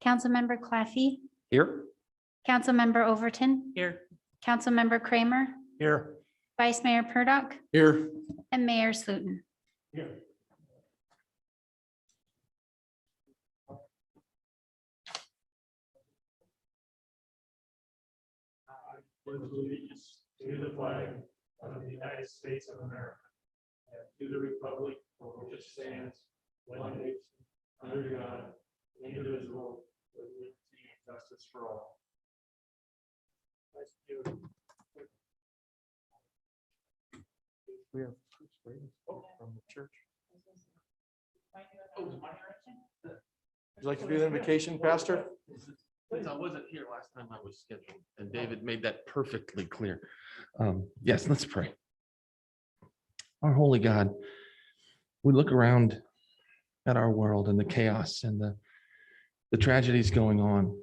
Councilmember Claffey, Here. Councilmember Overton, Here. Councilmember Kramer, Here. Vice Mayor Purdock, Here. and Mayor Sluten. Here. Pledge allegiance to the flag of the United States of America and to the republic for which it stands, one nation, under God, indivisible, with liberty and justice for all. We have from the church. Would you like to do the invocation, Pastor? I wasn't here last time I was scheduled, and David made that perfectly clear. Yes, let's pray. Our holy God, we look around at our world and the chaos and the tragedies going on.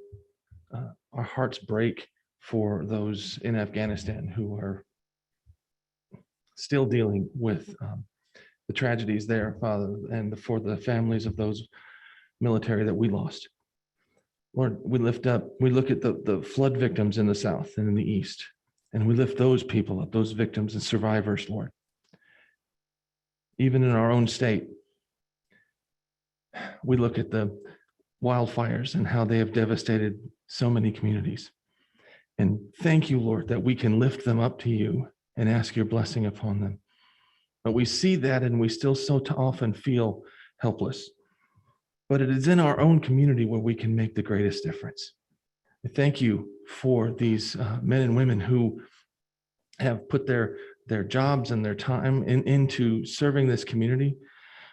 Our hearts break for those in Afghanistan who are still dealing with the tragedies there, Father, and for the families of those military that we lost. Lord, we look at the flood victims in the south and in the east, and we lift those people up, those victims and survivors, Lord. Even in our own state, we look at the wildfires and how they have devastated so many communities. And thank you, Lord, that we can lift them up to you and ask your blessing upon them. But we see that and we still so often feel helpless. But it is in our own community where we can make the greatest difference. Thank you for these men and women who have put their jobs and their time into serving this community.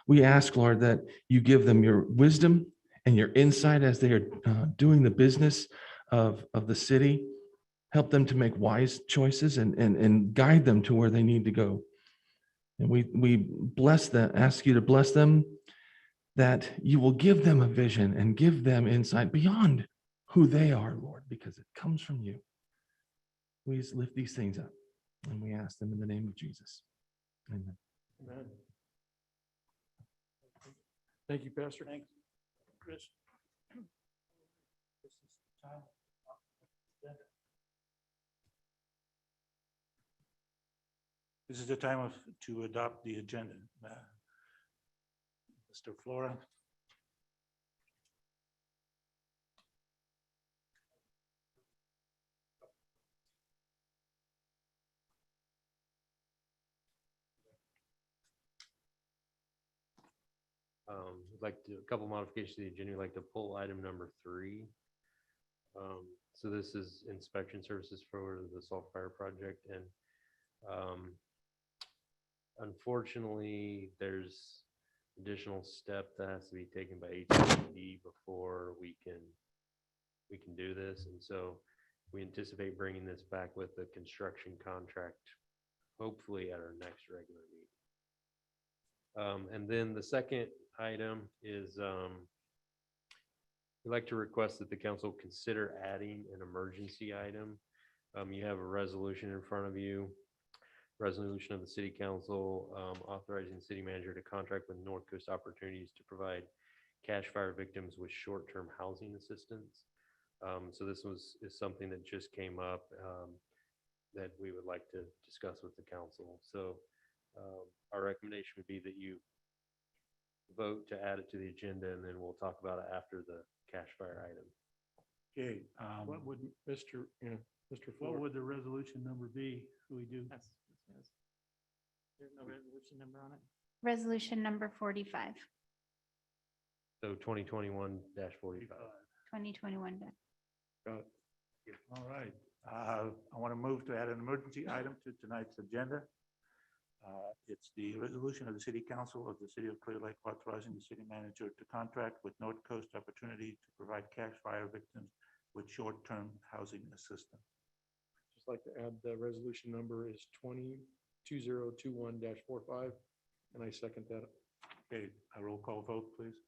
We ask, Lord, that you give them your wisdom and your insight as they are doing the business of the city. Help them to make wise choices and guide them to where they need to go. And we bless them, ask you to bless them, that you will give them a vision and give them insight beyond who they are, Lord, because it comes from you. We just lift these things up and we ask them in the name of Jesus. Amen. Amen. Thank you, Pastor. Thanks, Chris. This is the time to adopt the agenda. Mr. Flora. I'd like to, a couple modifications to the agenda. I'd like to pull item number 3. So this is inspection services for the Sulphur project, and unfortunately, there's additional step that has to be taken by HCD before we can do this, and so we anticipate bringing this back with the construction contract, hopefully at our next regular meeting. And then the second item is we'd like to request that the council consider adding an emergency item. You have a resolution in front of you. Resolution of the City Council authorizing the city manager to contract with North Coast Opportunities to provide cash fire victims with short-term housing assistance. So this is something that just came up that we would like to discuss with the council. So our recommendation would be that you vote to add it to the agenda, and then we'll talk about it after the cash fire item. Okay. What would Mr. What Flora? would the resolution number be? Who we do? There's no resolution number on it. Resolution number 45, So 2021-45. 2021. Got it. All right. I want to move to add an emergency item to tonight's agenda. It's the resolution of the City Council of the City of Clearlake authorizing the city manager to contract with North Coast Opportunity to provide cash fire victims with short-term housing assistance. Just like to add the resolution number is 2021-45, and I second that. Okay, a roll call vote, please.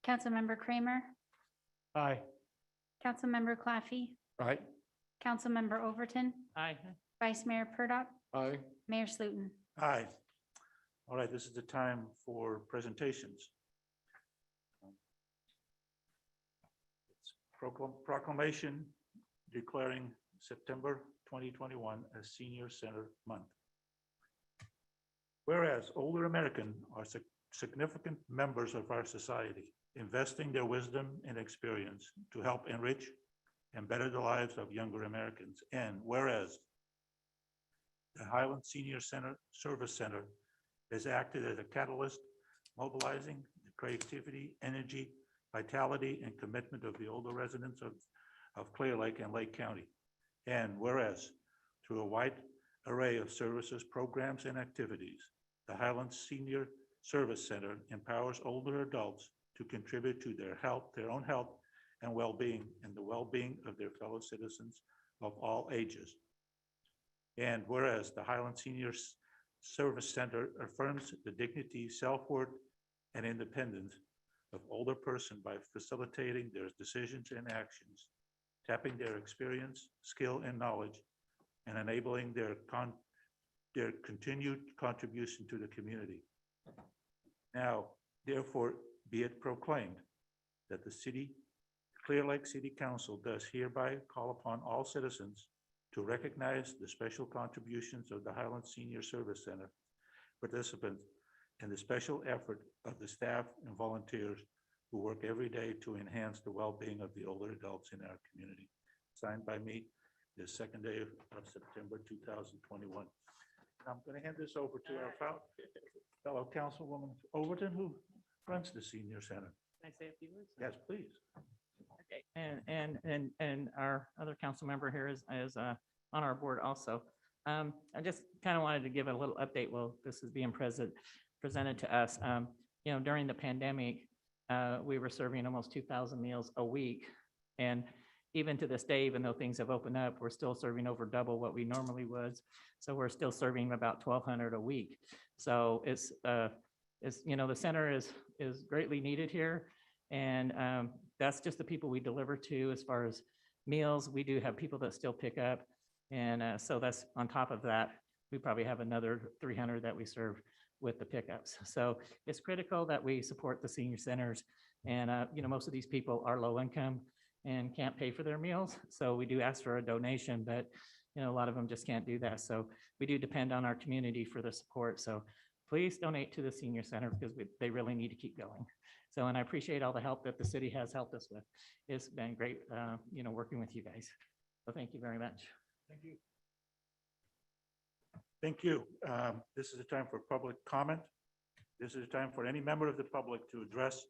Councilmember Kramer, Aye. Councilmember Claffey, Aye. Councilmember Overton, Aye. Vice Mayor Purdock, Aye. Mayor Sluten. Aye. All right, this is the time for presentations. Proclamation declaring September 2021 as Senior Center Month. Whereas older Americans are significant members of our society, investing their wisdom and experience to help enrich and better the lives of younger Americans. And whereas the Highland Senior Center Service Center has acted as a catalyst, mobilizing the creativity, energy, vitality, and commitment of the older residents of Clearlake and Lake County. And whereas through a wide array of services, programs, and activities, the Highlands Senior Service Center empowers older adults to contribute to their health, their own health and well-being, and the well-being of their fellow citizens of all ages. And whereas the Highlands Senior Service Center affirms the dignity, self-worth, and independence of older person by facilitating their decisions and actions, tapping their experience, skill, and knowledge, and enabling their continued contribution to the community. Now, therefore, be it proclaimed that the Clearlake City Council does hereby call upon all citizens to recognize the special contributions of the Highlands Senior Service Center participants and the special effort of the staff and volunteers who work every day to enhance the well-being of the older adults in our community. Signed by me the second day of September 2021. I'm going to hand this over to our fellow Councilwoman Overton, who runs the Senior Center. Can I say a few words? Yes, please. Okay, and our other council member here is on our board also. I just kind of wanted to give a little update. Well, this is being presented to us. You know, during the pandemic, we were serving almost 2,000 meals a week. And even to this day, even though things have opened up, we're still serving over double what we normally would. So we're still serving about 1,200 a week. So it's you know, the center is greatly needed here. And that's just the people we deliver to as far as meals. We do have people that still pick up. And so that's on top of that, we probably have another 300 that we serve with the pickups. So it's critical that we support the senior centers. And, you know, most of these people are low income and can't pay for their meals. So we do ask for a donation, but, you know, a lot of them just can't do that. So we do depend on our community for the support. So please donate to the senior center because they really need to keep going. So, and I appreciate all the help that the city has helped us with. It's been great, you know, working with you guys. So thank you very much. Thank you. Thank you. This is a time for public comment. This is a time for any member of the public to address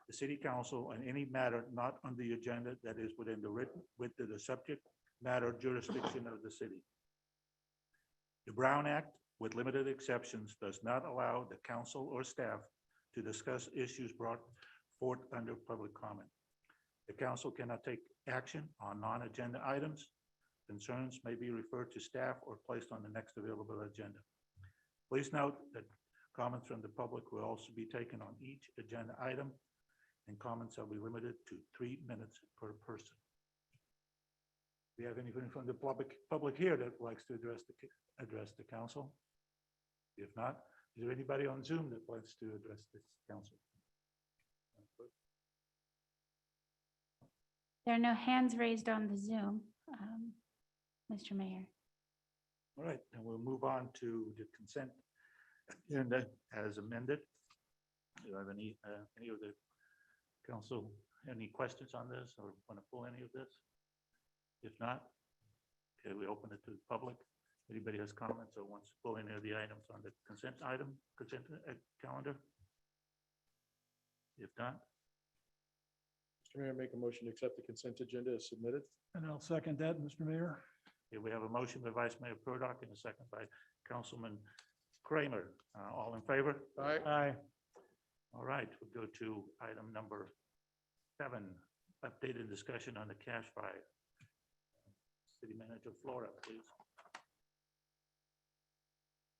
the city council on any matter not on the agenda that is within the subject matter jurisdiction of the city. The Brown Act, with limited exceptions, does not allow the council or staff to discuss issues brought forth under public comment. The council cannot take action on non-agenda items. Concerns may be referred to staff or placed on the next available agenda. Please note that comments from the public will also be taken on each agenda item, and comments will be limited to 3 minutes per person. Do we have anything from the public here that likes to address the council? If not, is there anybody on Zoom that wants to address this council? There are no hands raised on the Zoom, Mr. Mayor. All right, and we'll move on to the consent agenda as amended. Do you have any of the council, any questions on this or want to pull any of this? If not, okay, we open it to the public. Anybody has comments or wants to pull any of the items on the consent calendar? If not, Mr. Mayor, make a motion to accept the consent agenda as submitted. And I'll second that, Mr. Mayor. here we have a motion by Vice Mayor Purdock and a second by Councilman Kramer. All in favor? Aye. Aye. All right, we'll go to item number 7, updated discussion on the cash fire. City Manager Flora, please.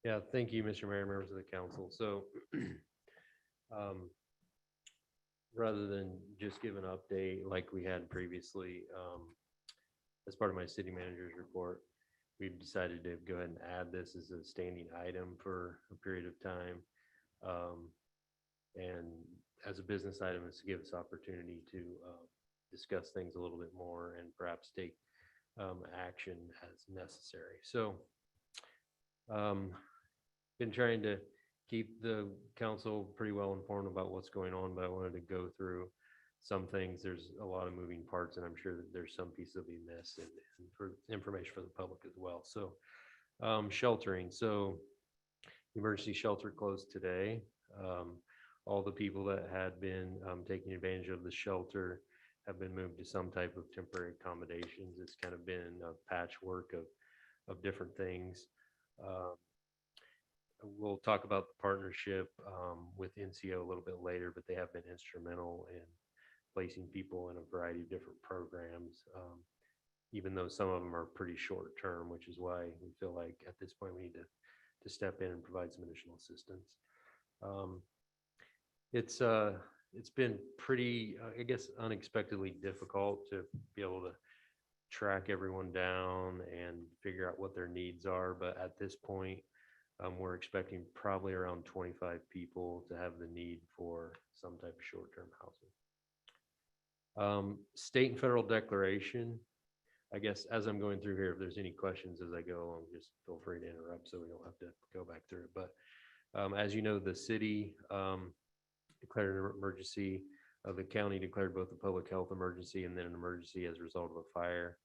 Yeah, thank you, Mr. Mayor, members of the council. So rather than just give an update like we had previously, as part of my city manager's report, we've decided to go ahead and add this as a standing item for a period of time. And as a business item, is to give us opportunity to discuss things a little bit more and perhaps take action as necessary. So been trying to keep the council pretty well informed about what's going on, but I wanted to go through some things. There's a lot of moving parts, and I'm sure that there's some pieces that we missed and for information for the public as well. So sheltering. So emergency shelter closed today. All the people that had been taking advantage of the shelter have been moved to some type of temporary accommodations. It's kind of been a patchwork of different things. We'll talk about the partnership with NCO a little bit later, but they have been instrumental in placing people in a variety of different programs, even though some of them are pretty short term, which is why we feel like at this point we need to step in and provide some additional assistance. It's been pretty, I guess, unexpectedly difficult to be able to track everyone down and figure out what their needs are. But at this point, we're expecting probably around 25 people to have the need for some type of short-term housing. State and federal declaration. I guess as I'm going through here, if there's any questions as I go along, just feel free to interrupt so we don't have to go back through it. But as you know, the city declared an emergency. The county declared both a public health emergency and then an emergency as a result of a fire.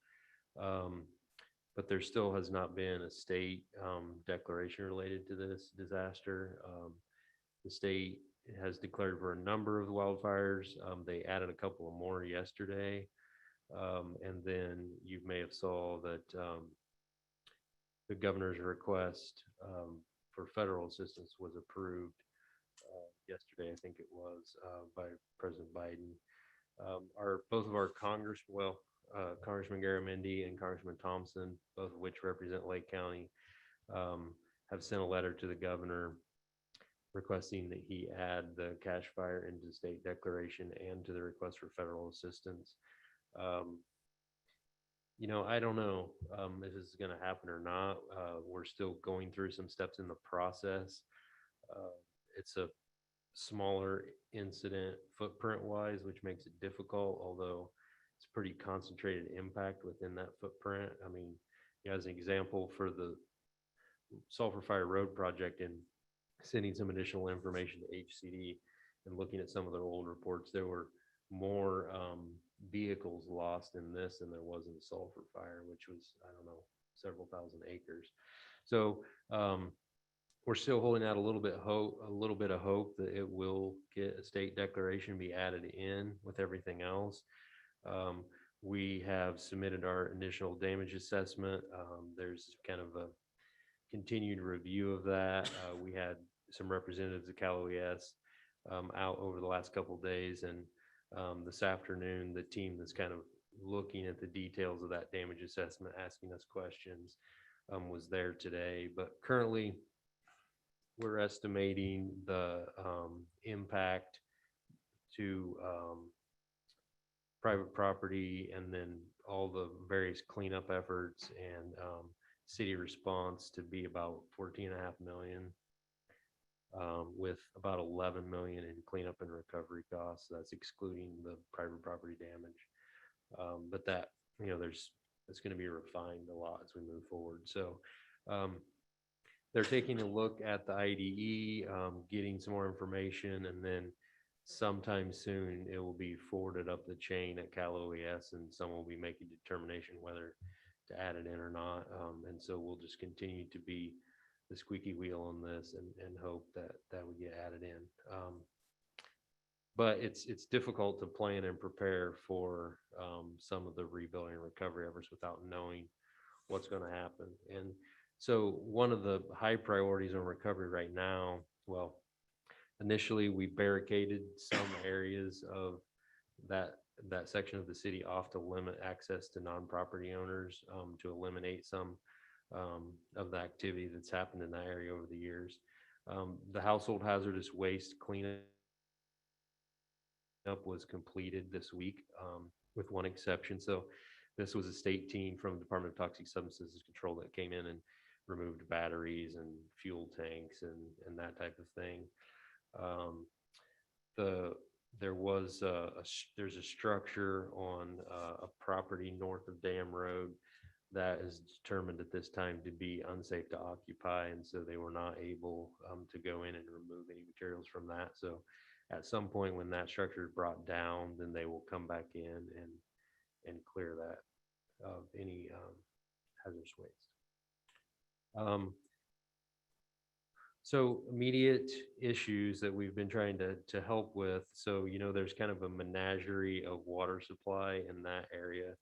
But there still has not been a state declaration related to this disaster. The state has declared for a number of the wildfires. They added a couple of more yesterday. And then you may have saw that the governor's request for federal assistance was approved yesterday, I think it was, by President Biden. Both of our Congressman Garamendi and Congressman Thompson, both of which represent Lake County, have sent a letter to the governor requesting that he add the cash fire into the state declaration and to the request for federal assistance. I don't know if this is going to happen or not. We're still going through some steps in the process. It's a smaller incident footprint wise, which makes it difficult, although it's pretty concentrated impact within that footprint. I mean, as an example, for the Sulphur Fire Road project and sending some additional information to HCD and looking at some of their old reports, there were more vehicles lost in this than there was in the Sulphur Fire, which was, I don't know, several thousand acres. So we're still holding out a little bit of hope that it will get a state declaration, be added in with everything else. We have submitted our initial damage assessment. There's kind of a continued review of that. We had some representatives of Cal OES out over the last couple of days, and this afternoon, the team that's kind of looking at the details of that damage assessment, asking us questions, was there today. But currently, we're estimating the impact to private property and then all the various cleanup efforts and city response to be about 14.5 million, with about 11 million in cleanup and recovery costs. That's excluding the private property damage. But that, it's going to be refined a lot as we move forward. So they're taking a look at the IDE, getting some more information, and then sometime soon it will be forwarded up the chain at Cal OES, and someone will be making a determination whether to add it in or not. And so we'll just continue to be the squeaky wheel on this and hope that would get added in. But it's difficult to plan and prepare for some of the rebuilding and recovery efforts without knowing what's going to happen. And so one of the high priorities on recovery right now, well, initially we barricaded some areas of that section of the city off to limit access to non-property owners, to eliminate some of the activity that's happened in that area over the years. The household hazardous waste cleanup was completed this week, with one exception. So this was a state team from the Department of Toxic Substances Control that came in and removed batteries and fuel tanks and that type of thing. there was there's a structure on a property north of Dam Road that is determined at this time to be unsafe to occupy, and so they were not able to go in and remove any materials from that. So at some point when that structure is brought down, then they will come back in and clear that of any hazardous waste. So immediate issues that we've been trying to help with. So, there's kind of a menagerie of water supply in that area.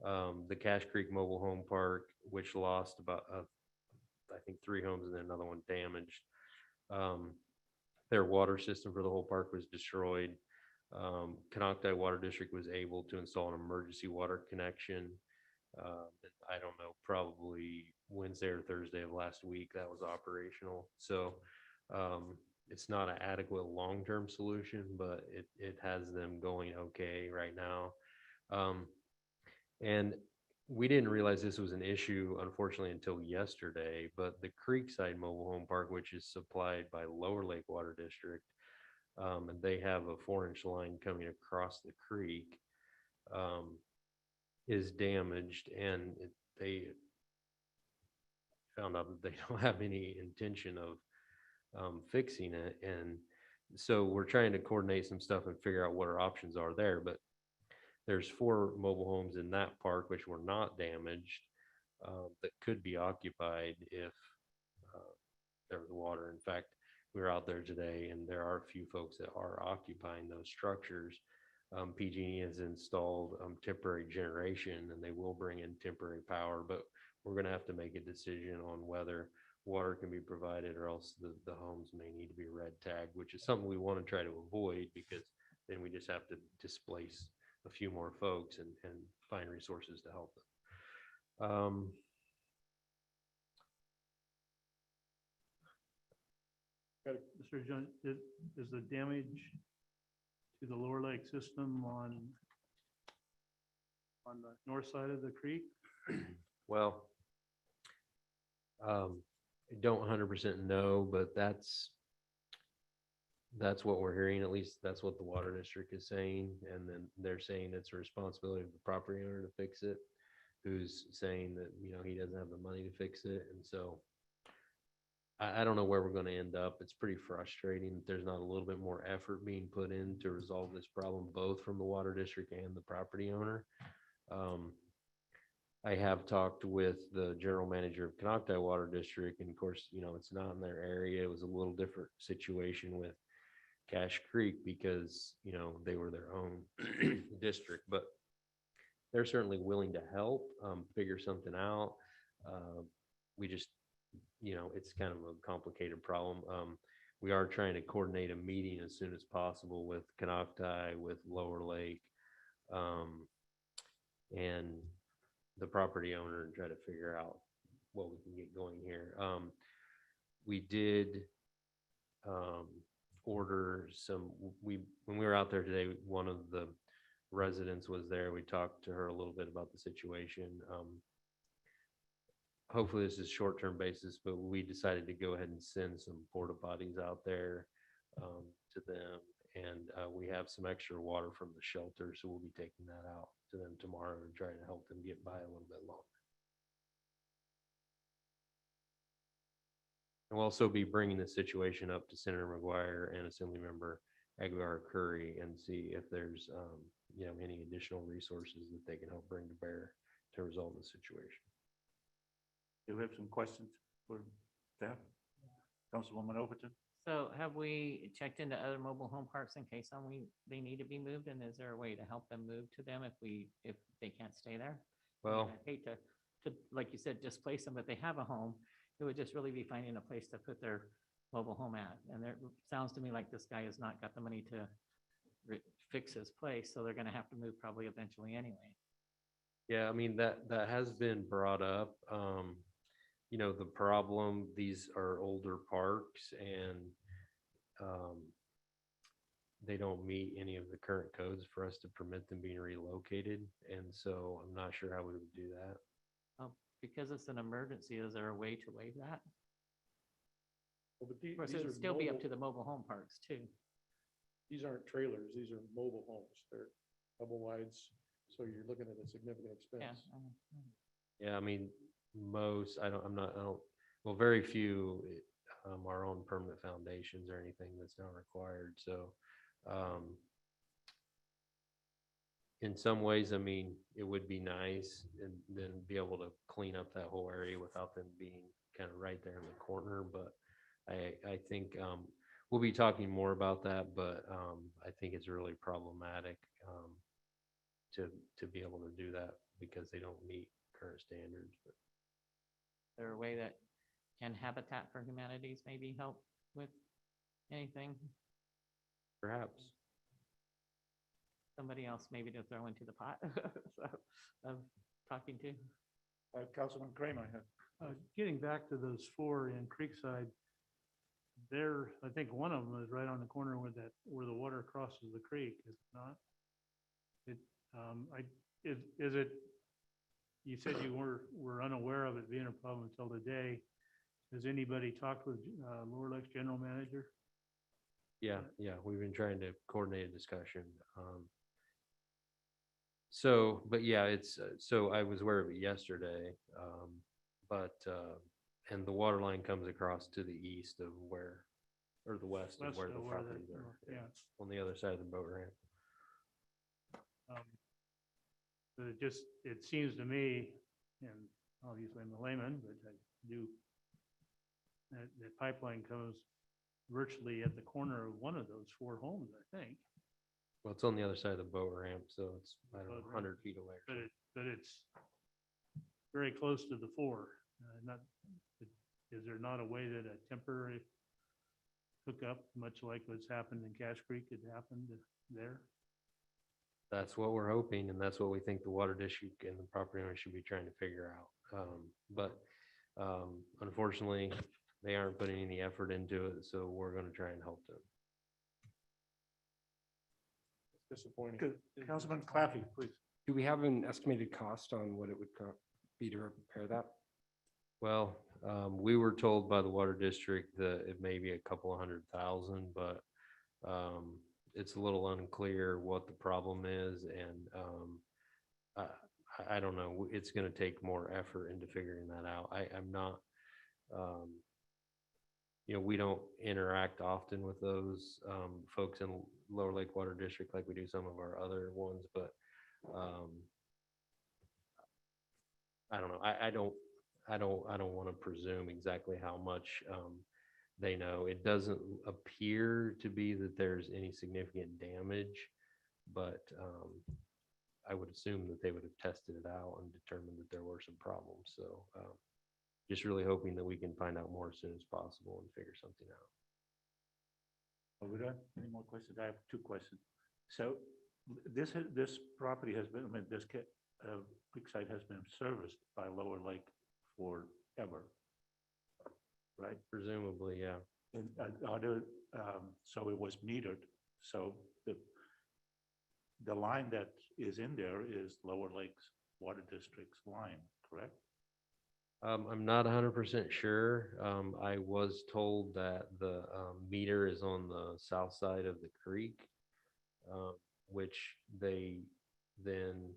The Cache Creek Mobile Home Park, which lost about, I think 3 homes and then another one damaged. Their water system for the whole park was destroyed. Canocti Water District was able to install an emergency water connection. I don't know, probably Wednesday or Thursday of last week that was operational. So it's not an adequate long-term solution, but it has them going okay right now. And we didn't realize this was an issue, unfortunately, until yesterday, but the Creekside Mobile Home Park, which is supplied by Lower Lake Water District, and they have a 4-inch line coming across the creek, is damaged, and they found out that they don't have any intention of fixing it. And so we're trying to coordinate some stuff and figure out what our options are there. But there's 4 mobile homes in that park which were not damaged, that could be occupied if there was water. In fact, we were out there today, and there are a few folks that are occupying those structures. PG&E has installed temporary generation, and they will bring in temporary power, but we're going to have to make a decision on whether water can be provided, or else the homes may need to be red tagged, which is something we want to try to avoid, because then we just have to displace a few more folks and find resources to help them. Mr. John, is the damage to the Lower Lake system on the north side of the creek? Well, I don't 100% know, but that's what we're hearing. At least that's what the water district is saying. And then they're saying it's a responsibility of the property owner to fix it, who's saying that, he doesn't have the money to fix it. And so I don't know where we're going to end up. It's pretty frustrating that there's not a little bit more effort being put in to resolve this problem, both from the water district and the property owner. I have talked with the general manager of Canocti Water District, and of course, it's not in their area. It was a little different situation with Cache Creek because, they were their own district, but they're certainly willing to help figure something out. We just, it's kind of a complicated problem. We are trying to coordinate a meeting as soon as possible with Canocti, with Lower Lake, and the property owner, and try to figure out what we can get going here. We did order some, when we were out there today, one of the residents was there. We talked to her a little bit about the situation. Hopefully this is short-term basis, but we decided to go ahead and send some porta potties out there to them. And we have some extra water from the shelter, so we'll be taking that out to them tomorrow and trying to help them get by a little bit longer. And we'll also be bringing the situation up to Senator McGuire and Assemblymember Aguilar Curry and see if there's any additional resources that they can help bring to bear to resolve the situation. Do we have some questions for staff? Councilwoman Overton? So have we checked into other mobile home parks in case they need to be moved? And is there a way to help them move to them if they can't stay there? Well, I hate to, like you said, displace them, but they have a home. It would just really be finding a place to put their mobile home at. And it sounds to me like this guy has not got the money to fix his place, so they're going to have to move probably eventually anyway. yeah, I mean, that has been brought up. The problem, these are older parks, and they don't meet any of the current codes for us to permit them being relocated. And so I'm not sure how we would do that. Because it's an emergency, is there a way to waive that? Well, but Of course, these it would are still be up mobile- to the mobile home parks too. these aren't trailers, these are mobile homes. They're double wides, so you're looking at a significant Yeah. expense. Yeah, I mean, most, I don't, well, very few are on permanent foundations or anything that's not required, so. In some ways, I mean, it would be nice and then be able to clean up that whole area without them being kind of right there in the corner, but I think, we'll be talking more about that, but, I think it's really problematic, to be able to do that because they don't meet current standards, but. Is there a way that can Habitat for Humanities maybe help with anything? Perhaps. Somebody else maybe to throw into the pot so, of talking to. Councilman Kramer. Getting back to those four in Creekside, there, I think one of them is right on the corner where the water crosses the creek, is it not? Is it, you said you were unaware of it being a problem until today. Has anybody talked with Lower Lakes General Manager? Yeah, we've been trying to coordinate a discussion. So, but yeah, it's, so I was aware of it yesterday, and the water line comes across to the east of where, or the west of where the properties are. Yeah. On the other side of the boat ramp. But it seems to me, and obviously I'm a layman, but I do, that the pipeline comes virtually at the corner of one of those four homes, I think. Well, it's on the other side of the boat ramp, so it's, I don't know, Boat ramp. 100 feet away. or something. But it's very close to the four. Is there not a way that a temporary hookup, much like what's happened in Cache Creek, could happen there? That's what we're hoping, and that's what we think the water district and the property owner should be trying to figure out. But unfortunately, they aren't putting any effort into it, so we're going to try and help them. Disappointing. Good. Councilman Claffey, please. Do we have an estimated cost on what it would be to repair that? Well, we were told by the water district that it may be a couple of $100,000, but it's a little unclear what the problem is, and I don't know. It's going to take more effort into figuring that out. I'm not, we don't interact often with those folks in Lower Lake Water District like we do some of our other ones, but I don't know. I don't want to presume exactly how much they know. It doesn't appear to be that there's any significant damage, but I would assume that they would have tested it out and determined that there were some problems. So just really hoping that we can find out more as soon as possible and figure something out. Are we done? Any more questions? I have two questions. So this property has been, I mean, this Creekside has been serviced by Lower Lake forever, right? Presumably, yeah. And so it was metered. So the line that is in there is Lower Lakes Water District's line, correct? I'm not 100% sure. I was told that the meter is on the south side of the creek, which they then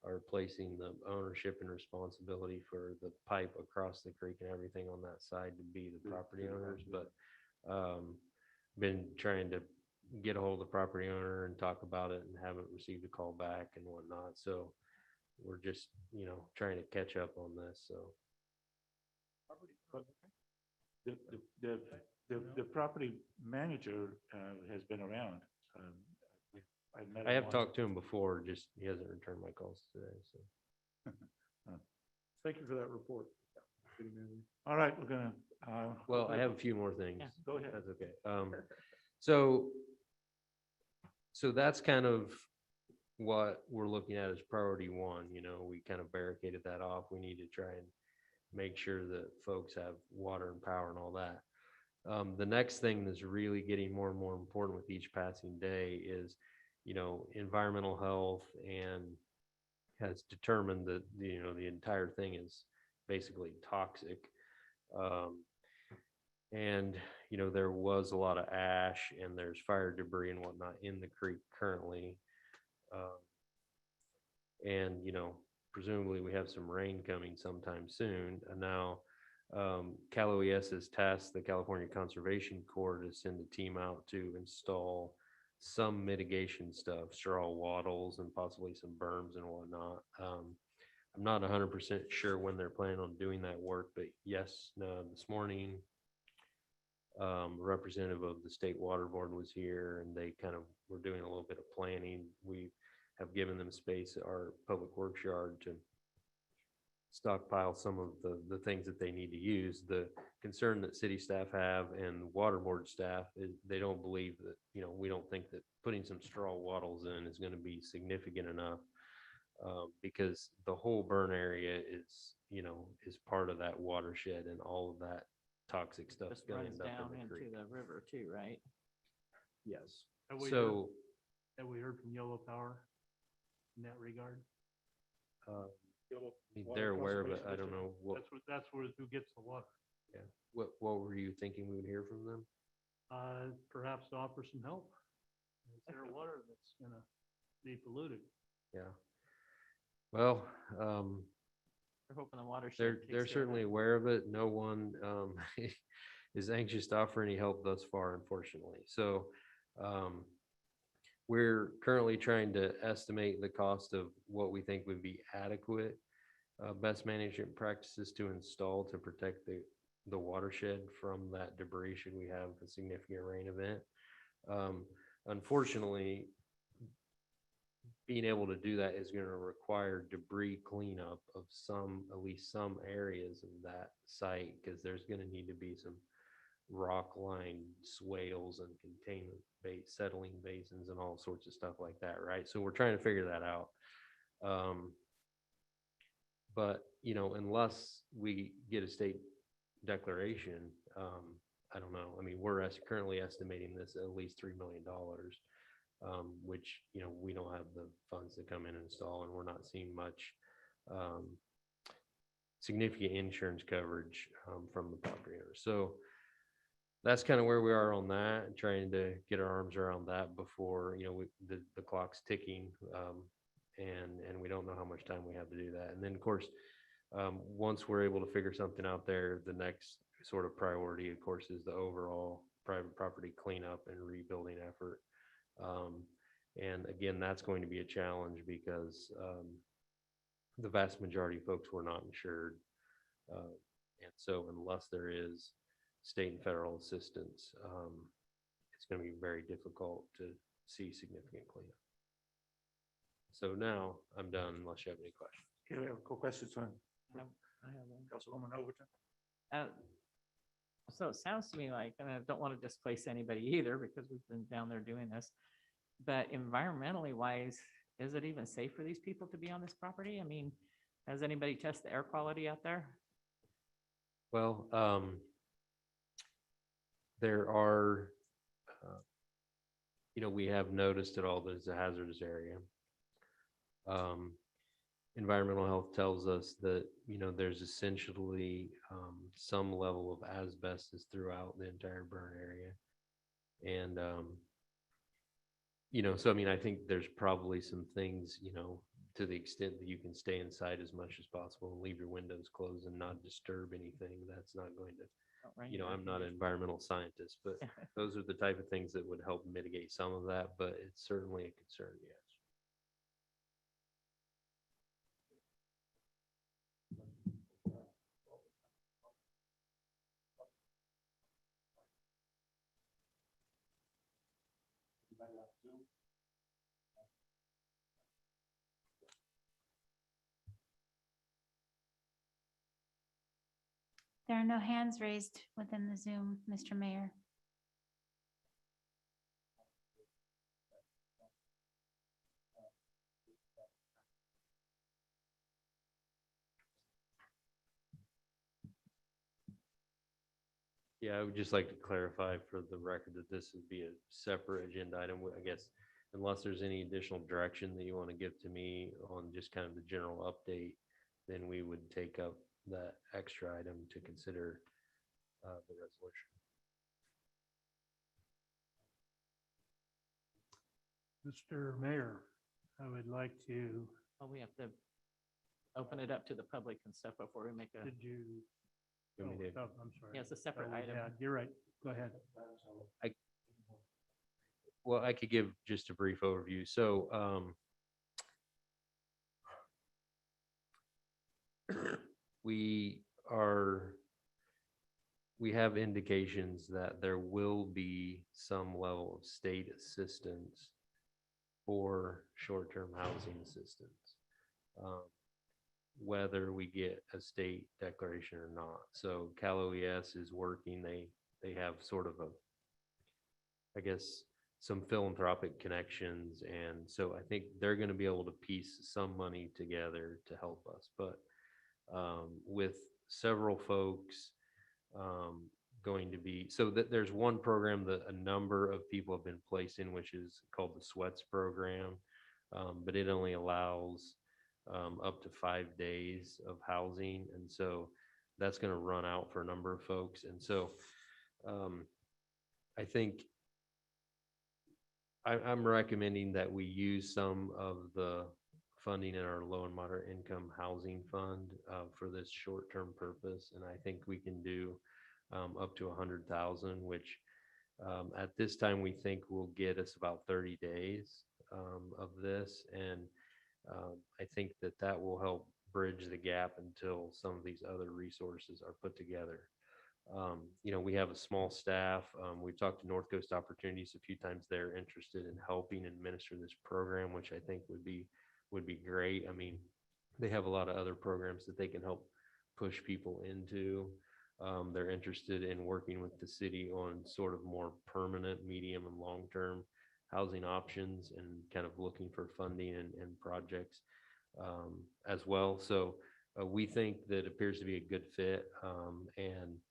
are placing the ownership and responsibility for the pipe across the creek and everything on that side to be the property owners. But been trying to get a hold of the property owner and talk about it and haven't received a call back and whatnot. So we're just, trying to catch up on this. So. The property manager has been around. Met I him have once. talked to him before, just he hasn't returned my calls today. So. Thank you for that report. All right, we're gonna. Well, I have a few more things. Yeah. Go ahead. That's okay. So that's kind of what we're looking at as priority one. We kind of barricaded that off. We need to try and make sure that folks have water and power and all that. The next thing that's really getting more and more important with each passing day is, environmental health, and has determined that, the entire thing is basically toxic. And, there was a lot of ash and there's fire debris and whatnot in the creek currently. Um, And, presumably we have some rain coming sometime soon. And now Cal OES has tasked the California Conservation Corps to send a team out to install some mitigation stuff, straw wattles and possibly some berms and whatnot. I'm not 100% sure when they're planning on doing that work, but yes, no, this morning, a representative of the State Water Board was here and they kind of were doing a little bit of planning. We have given them space at our public works yard to stockpile some of the things that they need to use. The concern that city staff have and water board staff is they don't believe that, we don't think that putting some straw wattles in is going to be significant enough because the whole burn area is part of that watershed and all of that toxic stuff is Just going to runs end up down in the into creek. the river too, right? Yes. Have we So, Have we heard from Yellow Power in that regard? I Yellow mean, Water they're aware of it. Conservation I don't District. know what, That's where, who gets the water. yeah. What were you thinking we would hear from them? Perhaps to offer some help. Is there water that's gonna be polluted? Yeah. Well, We're hoping the watershed. they're takes care of certainly that. aware of it. No one is anxious to offer any help thus far, unfortunately. So we're currently trying to estimate the cost of what we think would be adequate best management practices to install to protect the watershed from that debris should we have a significant rain event. Unfortunately, being able to do that is going to require debris cleanup of at least some areas of that site, because there's going to need to be some rock lined swales and containment settling basins and all sorts of stuff like that, right? So we're trying to figure that out. But, unless we get a state declaration, I don't know. I mean, we're currently estimating this at least $3 million. Which, we don't have the funds to come in and install, and we're not seeing much significant insurance coverage from the property owner. So that's kind of where we are on that, and trying to get our arms around that before, the clock's ticking, and we don't know how much time we have to do that. And then, of course, once we're able to figure something out there, the next sort of priority, of course, is the overall private property cleanup and rebuilding effort. And again, that's going to be a challenge because the vast majority of folks were not insured. And so unless there is state and federal assistance, it's going to be very difficult to see significant cleanup. So now I'm done unless you have any questions. Okay, we have a couple questions on I have one. Councilwoman Overton. So it sounds to me like, and I don't want to displace anybody either because we've been down there doing this, but environmentally wise, is it even safe for these people to be on this property? I mean, has anybody tested the air quality out there? Well, there are, we have noticed it all that it's a hazardous area. Environmental health tells us that, there's essentially some level of asbestos throughout the entire burn area. And, so, I mean, I think there's probably some things, to the extent that you can stay inside as much as possible and leave your windows closed and not disturb anything, that's not going to, I'm not an environmental scientist, but those are the type of things that would help mitigate some of that, but it's certainly a concern, yes. There are no hands raised within the Zoom, Mr. Mayor. Yeah, I would just like to clarify for the record that this would be a separate agenda item. I guess unless there's any additional direction that you want to give to me on just kind of the general update, then we would take up that extra item to consider the resolution. Mr. Mayor, I would like to, Well, we have to open it up to the public and stuff before we make a, did you? You want me to- Oh, I'm sorry. yeah, it's a separate Oh, item. yeah, you're right. Go ahead. Well, I could give just a brief overview. So, we have indications that there will be some level of state assistance for short-term housing assistance, whether we get a state declaration or not. So Cal OES is working, they have sort of I guess, some philanthropic connections. And so I think they're going to be able to piece some money together to help us. But with several folks going to be, so that there's one program that a number of people have been placed in, which is called the Sweats program. But it only allows up to 5 days of housing. And so that's going to run out for a number of folks. And so I think I'm recommending that we use some of the funding in our low and moderate income housing fund for this short-term purpose. And I think we can do up to 100,000, which at this time we think will get us about 30 days of this. And I think that will help bridge the gap until some of these other resources are put together. We have a small staff. We've talked to North Coast Opportunities a few times. They're interested in helping administer this program, which I think would be great. I mean, they have a lot of other programs that they can help push people into. They're interested in working with the city on sort of more permanent, medium and long-term housing options and kind of looking for funding and projects as well. So we think that appears to be a good fit. And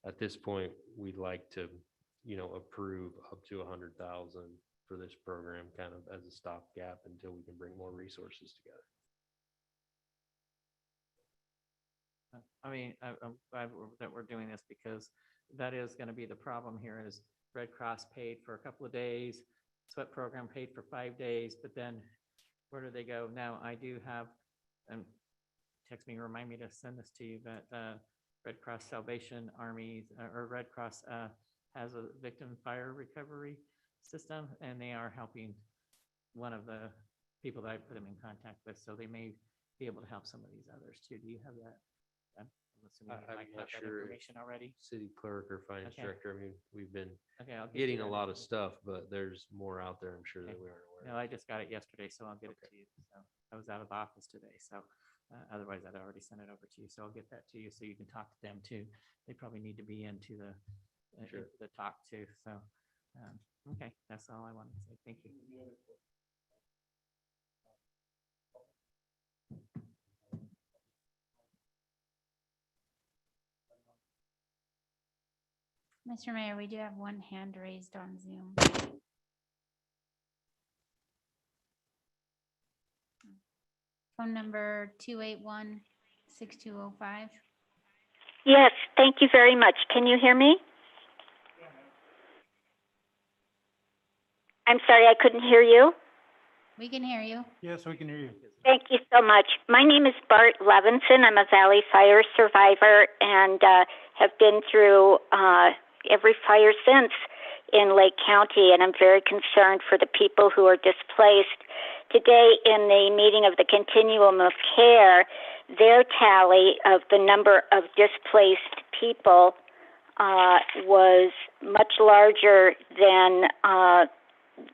at this point, we'd like to, approve up to 100,000 for this program, kind of as a stopgap until we can bring more resources together. I mean, I'm glad that we're doing this because that is going to be the problem here is Red Cross paid for a couple of days, Sweat program paid for 5 days, but then where do they go? Now I do have, and text me, remind me to send this to you, but Red Cross Salvation Army or Red Cross has a victim fire recovery system, and they are helping one of the people that I put them in contact with. So they may be able to help some of these others too. Do you have that? I'm assuming you I'm might not have that sure. information already. City clerk or finance Okay. director. I mean, we've been Okay, I'll get getting you a that lot of information. stuff, but there's more out there, I'm sure, that Okay. we aren't aware No, of. I just got it yesterday, so I'll get it Okay. to you. So I was out of the office today, so otherwise I'd already sent it over to you. So I'll get that to you so you can talk to them too. They probably need to be into the Sure. into the talk too. So okay, that's all I wanted to say. Thank you. Mr. Mayor, we do have one hand raised on Zoom. Phone number 281-6205. Yes, thank you very much. Can you hear me? I'm sorry, I couldn't hear you. We can hear you. Yes, we can hear you. Thank you so much. My name is Bart Levinson. I'm a Valley Fire survivor and have been through every fire since in Lake County, and I'm very concerned for the people who are displaced. Today, in the meeting of the Continuum of Care, their tally of the number of displaced people was much larger than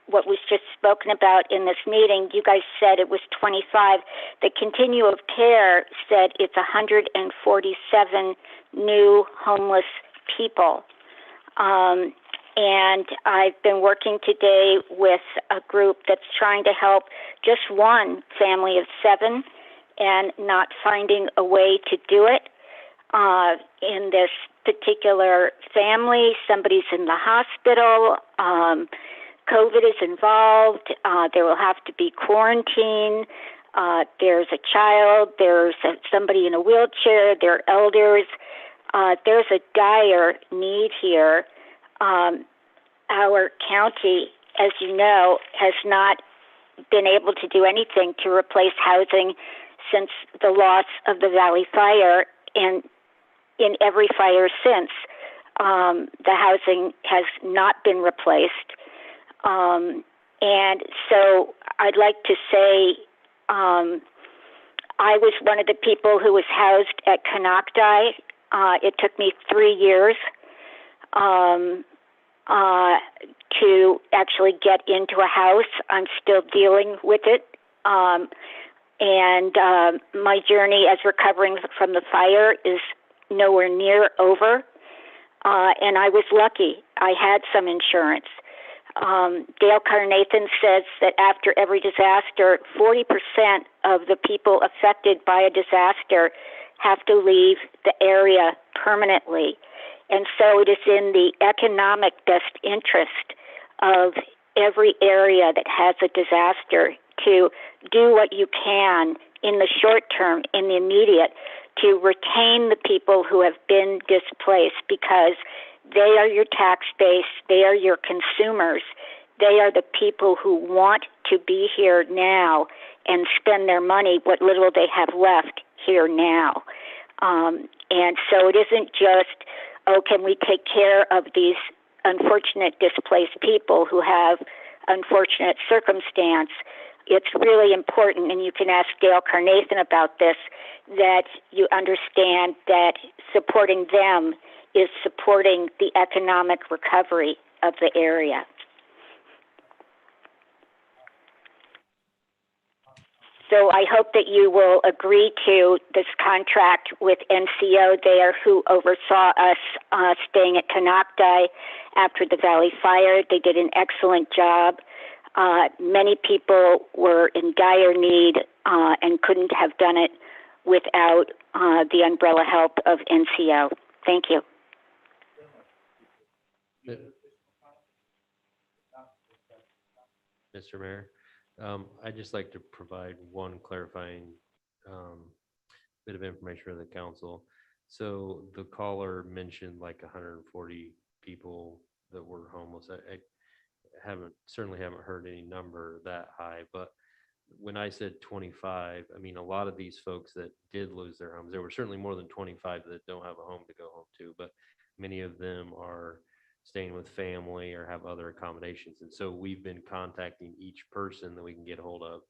what was just spoken about in this meeting. You guys said it was 25. The Continuum of Care said it's 147 new homeless people. And I've been working today with a group that's trying to help just one family of 7 and not finding a way to do it. In this particular family, somebody's in the hospital. COVID is involved. There will have to be quarantine. There's a child. There's somebody in a wheelchair. There are elders. There's a dire need here. Our county, as you know, has not been able to do anything to replace housing since the loss of the Valley Fire, and in every fire since, the housing has not been replaced. And so I'd like to say I was one of the people who was housed at Canocti. It took me 3 years to actually get into a house. I'm still dealing with it. And my journey as recovering from the fire is nowhere near over. And I was lucky. I had some insurance. Dale Carnathan says that after every disaster, 40% of the people affected by a disaster have to leave the area permanently. And so it is in the economic best interest of every area that has a disaster to do what you can in the short term, in the immediate, to retain the people who have been displaced, because they are your tax base, they are your consumers, they are the people who want to be here now and spend their money, what little they have left, here now. And so it isn't just, oh, can we take care of these unfortunate displaced people who have unfortunate circumstance? It's really important, and you can ask Dale Carnathan about this, that you understand that supporting them is supporting the economic recovery of the area. So I hope that you will agree to this contract with NCO there, who oversaw us staying at Canocti after the Valley Fire. They did an excellent job. Many people were in dire need and couldn't have done it without the umbrella help of NCO. Thank you. Mr. Mayor, I'd just like to provide one clarifying bit of information for the council. So the caller mentioned like 140 people that were homeless. I certainly haven't heard any number that high, but when I said 25, I mean, a lot of these folks that did lose their homes, there were certainly more than 25 that don't have a home to go home to, but many of them are staying with family or have other accommodations. And so we've been contacting each person that we can get a hold of,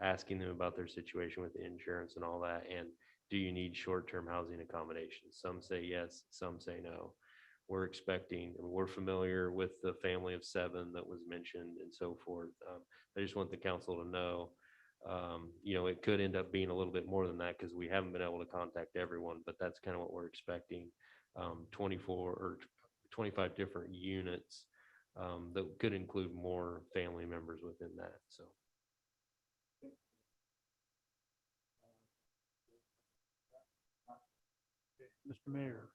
asking them about their situation with insurance and all that. And do you need short-term housing accommodations? Some say yes, some say no. We're familiar with the family of 7 that was mentioned and so forth. I just want the council to know, it could end up being a little bit more than that because we haven't been able to contact everyone, but that's kind of what we're expecting. 24 or 25 different units that could include more family members within that. So. Mr. Mayor.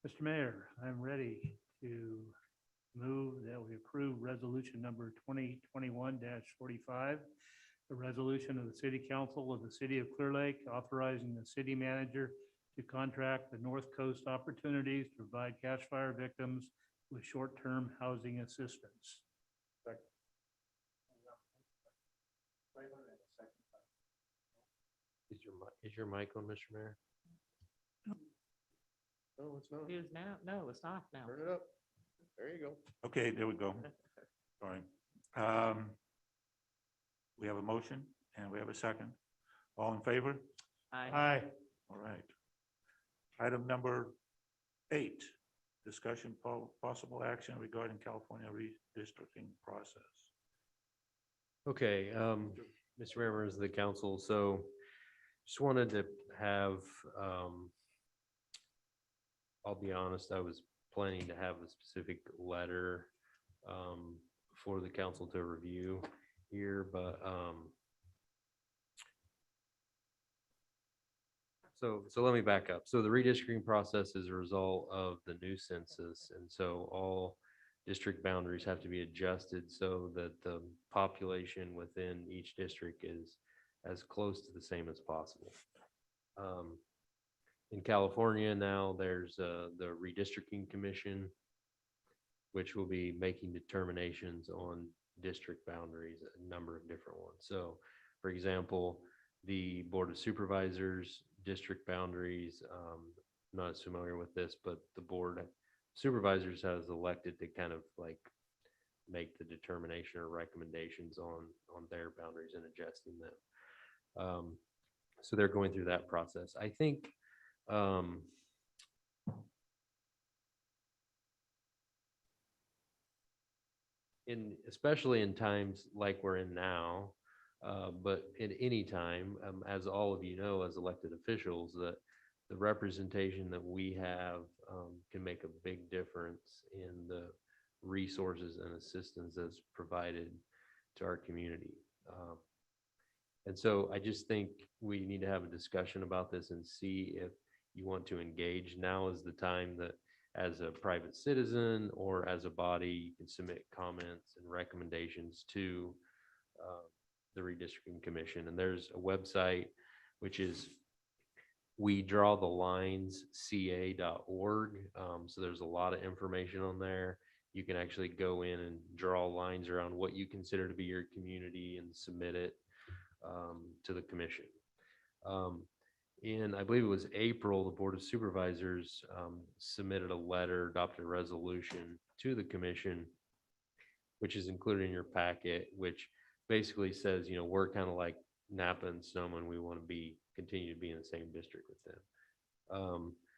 Mr. Mayor, I'm ready to move that we approve resolution number 2021-45, the resolution of the City Council of the City of Clearlake authorizing the city manager to contract the North Coast Opportunities to provide cash fire victims with short-term housing assistance. Is your mic on, Mr. Mayor? No, it's not. Use now? No, it's not now. Turn it up. There you go. Okay, there we go. Sorry. We have a motion and we have a second. All in favor? Aye. All right. Item number 8, discussion possible action regarding California redistricting process. Okay, Mr. Mayor, members of the council. So just wanted to have, I'll be honest, I was planning to have a specific letter for the council to review here, but so let me back up. So the redistricting process is a result of the new census, and so all district boundaries have to be adjusted so that the population within each district is as close to the same as possible. In California now, there's the Redistricting Commission, which will be making determinations on district boundaries, a number of different ones. So, for example, the Board of Supervisors, district boundaries, I'm not as familiar with this, but the Board of Supervisors has elected to kind of like make the determination or recommendations on their boundaries and adjusting them. So they're going through that process. I think especially in times like we're in now, but at any time, as all of you know, as elected officials, that the representation that we have can make a big difference in the resources and assistance that's provided to our community. And so I just think we need to have a discussion about this and see if you want to engage. Now is the time that as a private citizen or as a body, you can submit comments and recommendations to the Redistricting Commission. And there's a website, which is wedrawthelinesca.org. So there's a lot of information on there. You can actually go in and draw lines around what you consider to be your community and submit it to the commission. In, I believe it was April, the Board of Supervisors submitted a letter, adopted a resolution to the commission, which is included in your packet, which basically says, you know, we're kind of like Napa and Sonoma, and we want to continue to be in the same district with them,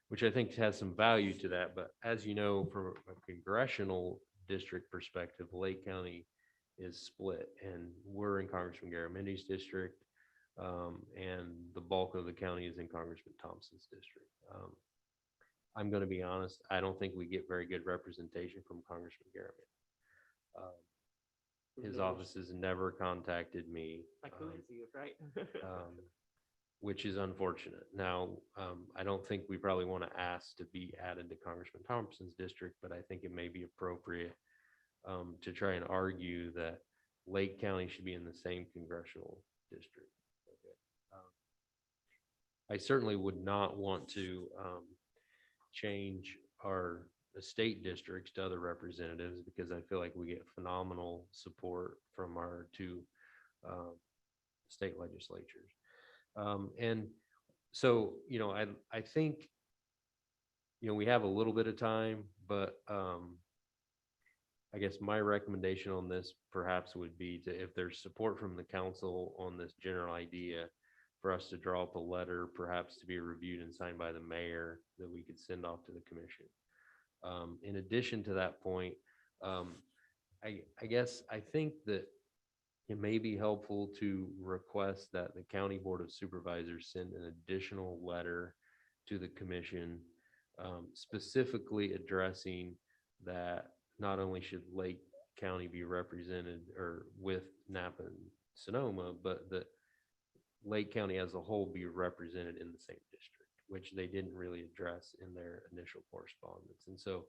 which I think has some value to that. But as you know, from a congressional district perspective, Lake County is split, and we're in Congressman Garamendi's district, and the bulk of the county is in Congressman Thompson's district. I'm going to be honest, I don't think we get very good representation from Congressman Garamendi. His office has never contacted me, right? which is unfortunate. Now, I don't think we probably want to ask to be added to Congressman Thompson's district, but I think it may be appropriate to try and argue that Lake County should be in the same congressional district. Okay. I certainly would not want to change our state districts to other representatives, because I feel like we get phenomenal support from our two state legislatures. And so, you know, I think, you know, we have a little bit of time, but I guess my recommendation on this perhaps would be to, if there's support from the council on this general idea, for us to draw up a letter, perhaps to be reviewed and signed by the mayor, that we could send off to the commission. In addition to that point, I guess I think that it may be helpful to request that the County Board of Supervisors send an additional letter to the commission, specifically addressing that not only should Lake County be represented or with Napa and Sonoma, but that Lake County as a whole be represented in the same district, which they didn't really address in their initial correspondence. And so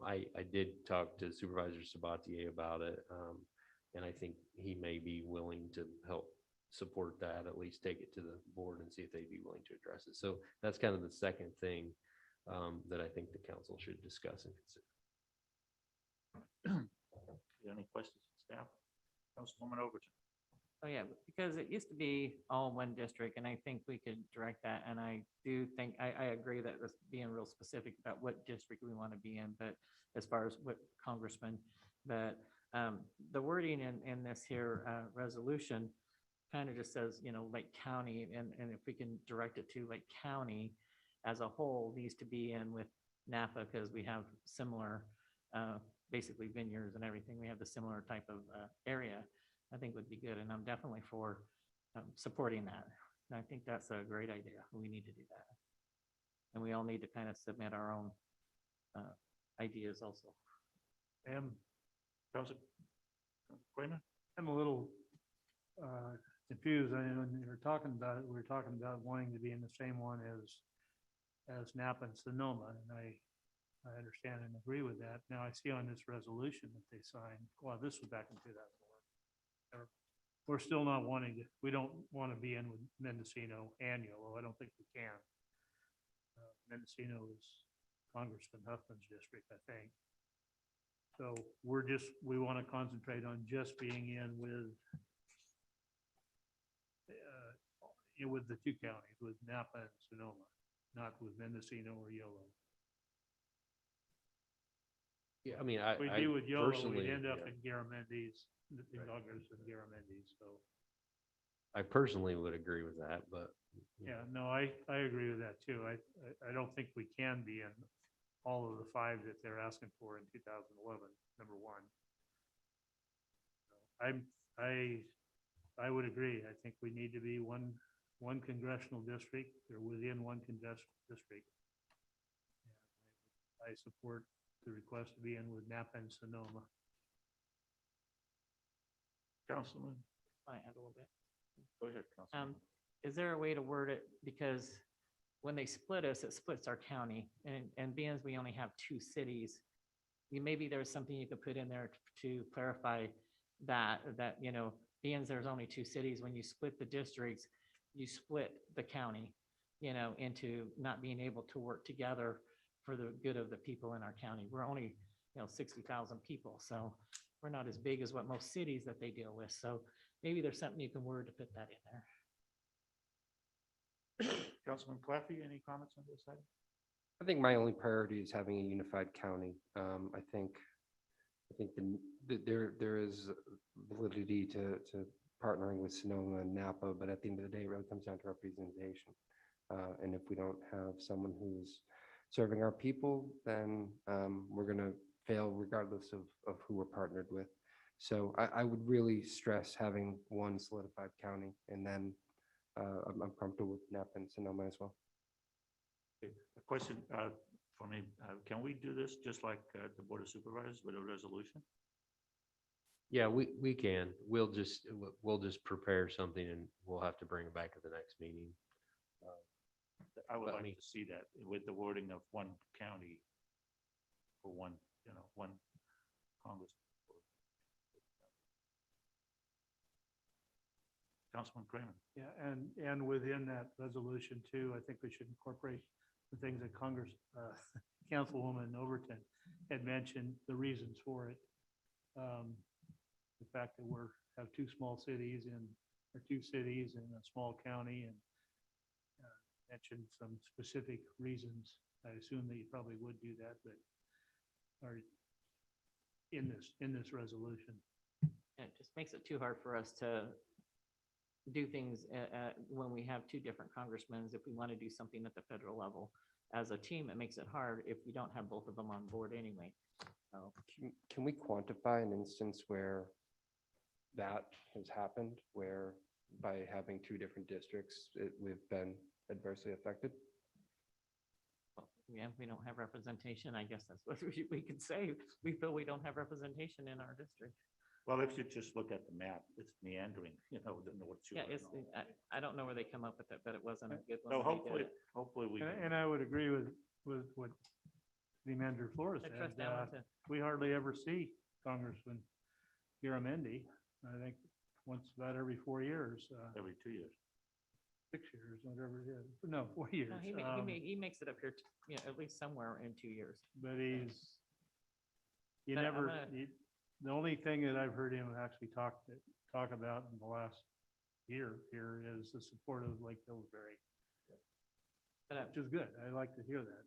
I did talk to Supervisor Sabatier about it, and I think he may be willing to help support that, at least take it to the board and see if they'd be willing to address it. So that's kind of the second thing that I think the council should discuss and consider. Any questions, staff? Councilwoman Overton. Oh, yeah, because it used to be all one district, and I think we could direct that. And I do think, I agree that this being real specific about what district we want to be in, but as far as what congressman, but the wording in this here resolution kind of just says, you know, Lake County, and if we can direct it to Lake County as a whole needs to be in with Napa, because we have similar, basically vineyards and everything. We have the similar type of area. I think would be good, and I'm definitely for supporting that. And I think that's a great idea. We need to do that, and we all need to kind of submit our own ideas also. Council Quayman? I'm a little confused. I mean, when you were talking about it, we were talking about wanting to be in the same one as Napa and Sonoma, and I understand and agree with that. Now I see on this resolution that they signed, well, this was back in 2004. We're still not wanting to, we don't want to be in with Mendocino annual. I don't think we can. Mendocino is Congressman Huffman's district, I think. So we want to concentrate on just being in with the two counties, with Napa and Sonoma, not with Mendocino or Yolo. Yeah, I mean, If we I do with Yolo, personally, we'd end up yeah. in Garamendi's, in Douglas and Garamendi's, so. I personally would agree with that, but. Yeah, no, I agree with that too. I don't think we can be in all of the 5 that they're asking for in 2011, number one. I would agree. I think we need to be one congressional district or within one congressional district. I support the request to be in with Napa and Sonoma. Councilman, I add a little bit. go ahead, Councilman. Is there a way to word it? Because when they split us, it splits our county, and being as we only have 2 cities, maybe there's something you could put in there to clarify that, you know, being as there's only 2 cities, when you split the districts, you split the county, you know, into not being able to work together for the good of the people in our county. We're only, you know, 60,000 people, so we're not as big as what most cities that they deal with. So maybe there's something you can word to put that in there. Councilman Claffey, any comments on this item? I think my only priority is having a unified county. I think there is validity to partnering with Sonoma and Napa, but at the end of the day, it really comes down to representation. And if we don't have someone who's serving our people, then we're going to fail regardless of who we're partnered with. So I would really stress having one solidified county, and then I'm comfortable with Napa and Sonoma as well. Okay, a question for me, can we do this just like the Board of Supervisors with a resolution? Yeah, we can. We'll just prepare something and we'll have to bring it back at the next meeting. I would Let like me- to see that with the wording of one county for one, you know, one Congress. Councilman Kramer. Yeah, and within that resolution too, I think we should incorporate the things that Congress, Councilwoman Overton had mentioned, the reasons for it. The fact that have 2 small cities or 2 cities in a small county, and mentioned some specific reasons. I assume that you probably would do that, but are in this resolution. It just makes it too hard for us to do things when we have 2 different congressmen. If we want to do something at the federal level as a team, it makes it hard if we don't have both of them on board anyway. So Can we quantify an instance where that has happened, where by having 2 different districts, we've been adversely affected? yeah, we don't have representation. I guess that's what we could say. We feel we don't have representation in our district. Well, if you just look at the map, it's meandering, you know, the North Shore. Yeah, it's, I don't know where they come up with it, but it wasn't a good one. So when they did hopefully we. And I would agree with what the Manager Flores I said. trust Alan to. We hardly ever see Congressman Garamendi. I think once about every 4 years, Every 2 years. 6 years, whatever it is. No, 4 years. No, he makes it up here, you know, at least somewhere in 2 years. But you But I'm never, gonna- the only thing that I've heard him actually talk about in the last year here is the support of Lake Pillsbury, But which is good. I like to hear that,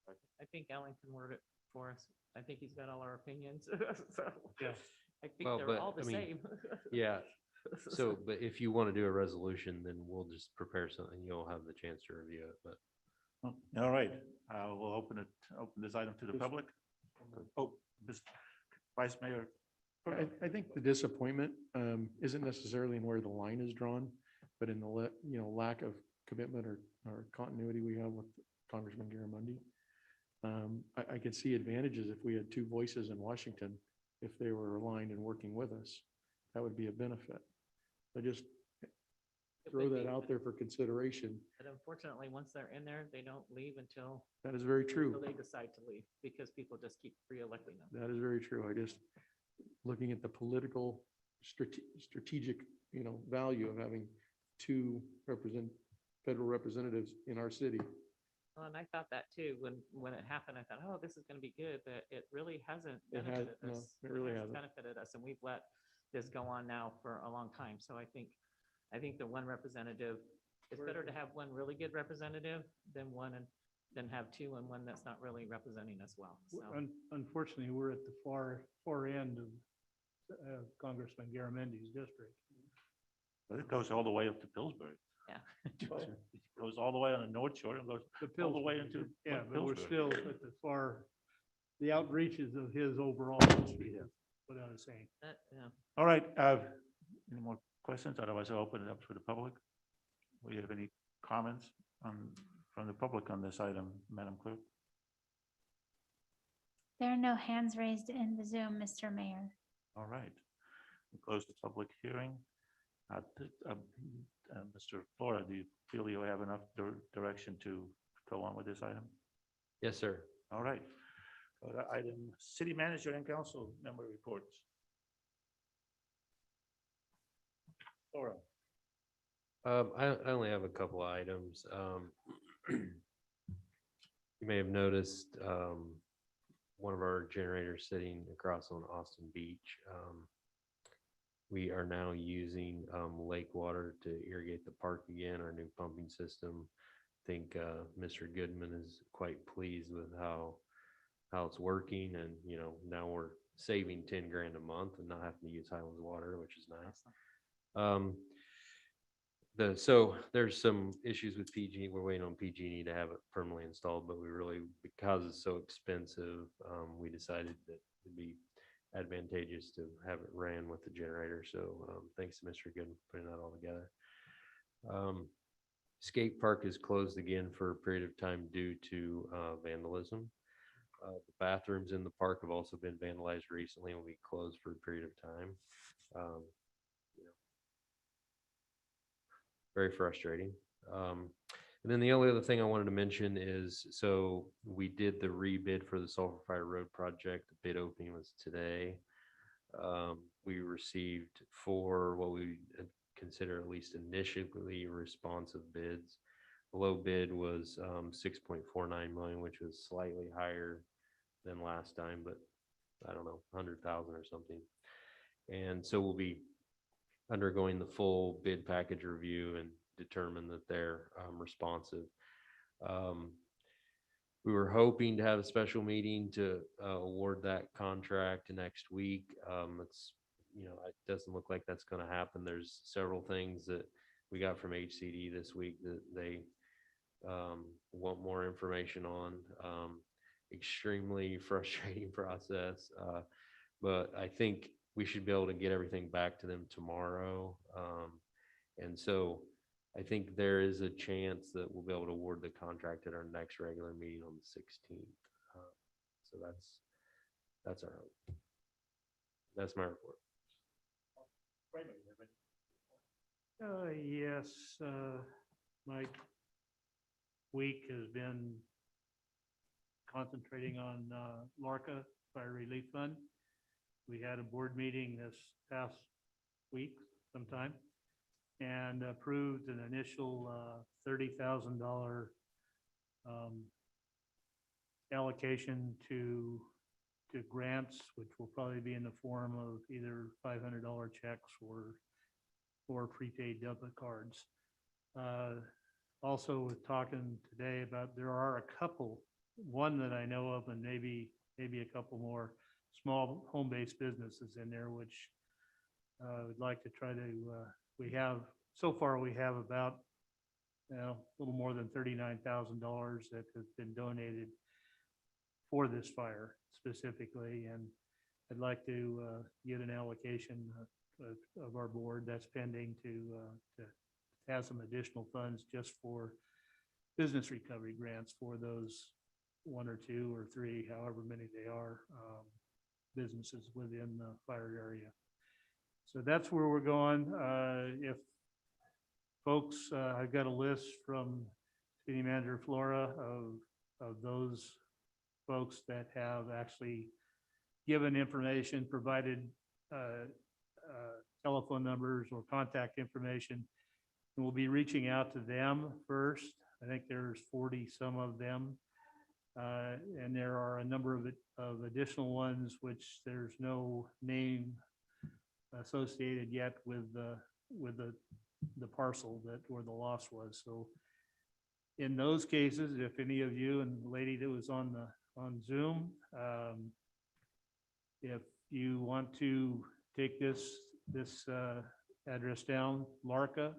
but I think Alan can word it for us. I think he's got all our opinions. So yeah. I think Well, they're but, all the I mean, same. Yeah. So, but if you want to do a resolution, then we'll just prepare something. You'll have the chance to review it, but. All right, we'll open this item to the public. Oh, Mr. Vice Mayor. I think the disappointment isn't necessarily in where the line is drawn, but in the lack of commitment or continuity we have with Congressman Garamendi. I could see advantages if we had 2 voices in Washington, if they were aligned and working with us. That would be a benefit. I just throw that out there for consideration. But unfortunately, once they're in there, they don't leave until That is very true. they decide to leave, because people just keep re-electing them. That is very true. I just, looking at the political strategic, value of having 2 federal representatives in our city, Well, and I thought that too, when it happened, I thought, oh, this is gonna be good, but it really hasn't It has- benefited no, us. it really hasn't hasn't. Benefited us, and we've let this go on now for a long time, so I think the one representative, it's better to have one really good representative than have two and one that's not really representing us well, so. Unfortunately, we're at the far end of Congressman Garamendi's district. But it goes all the way up to Pillsbury. Yeah. It goes all the way on the north shore and goes all the way into. Yeah, but we're Pillsbury. still at the outreaches of his overall district, what I was saying. Yeah. All right, any more questions? Otherwise, I'll open it up for the public. Do you have any comments from the public on this item, Madam Clerk? There are no hands raised in the Zoom, Mr. Mayor. All right. We close the public hearing. Mr. Flora, do you feel you have enough direction to go on with this item? Yes, sir. All right. Go to item city manager and council member reports. Flora. I only have a couple of items. You may have noticed one of our generators sitting across on Austin Beach. We are now using lake water to irrigate the park again, our new pumping system. I think Mr. Goodman is quite pleased with how it's working, and now we're saving 10 grand a month and not having to use Highlands water, which is nice. So there's some issues with PG. We're waiting on PG&E to have it permanently installed, but because it's so expensive, we decided that it'd be advantageous to have it ran with the generator. So thanks to Mr. Good for putting that all together. Skate park is closed again for a period of time due to vandalism. The bathrooms in the park have also been vandalized recently and will be closed for a period of time. Very frustrating. And then the only other thing I wanted to mention is, so we did the rebid for the Sulphur Fire Road project. The bid opening was today. We received 4 what we consider at least initially responsive bids. The low bid was 6.49 million, which was slightly higher than last time, but I don't know, 100,000 or something. And so we'll be undergoing the full bid package review and determine that they're responsive. We were hoping to have a special meeting to award that contract next week. It doesn't look like that's going to happen. There's several things that we got from HCD this week that they want more information on. Extremely frustrating process, but I think we should be able to get everything back to them tomorrow. And so I think there is a chance that we'll be able to award the contract at our next regular meeting on the 16th. So that's our hope. That's my report. Yes, my week has been concentrating on LARCA Fire Relief Fund. We had a board meeting this past week sometime and approved an initial $30,000 allocation to grants, which will probably be in the form of either $500 checks or prepaid debit cards. Also talking today about, there are a couple, one that I know of and maybe a couple more small home-based businesses in there, which we'd like to try to, so far we have about a little more than $39,000 that has been donated for this fire specifically. And I'd like to get an allocation of our board that's pending to have some additional funds just for business recovery grants for those 1 or 2 or 3, however many they are, businesses within the fire area. So that's where we're going. If folks, I've got a list from City Manager Flora of those folks that have actually given information, provided telephone numbers or contact information. And we'll be reaching out to them first I think there's 40 some of them. And there are a number of additional ones which there's no name associated yet with the parcel that where the loss was. So in those cases, if any of you and the lady that was on Zoom, if you want to take this address down, LARCA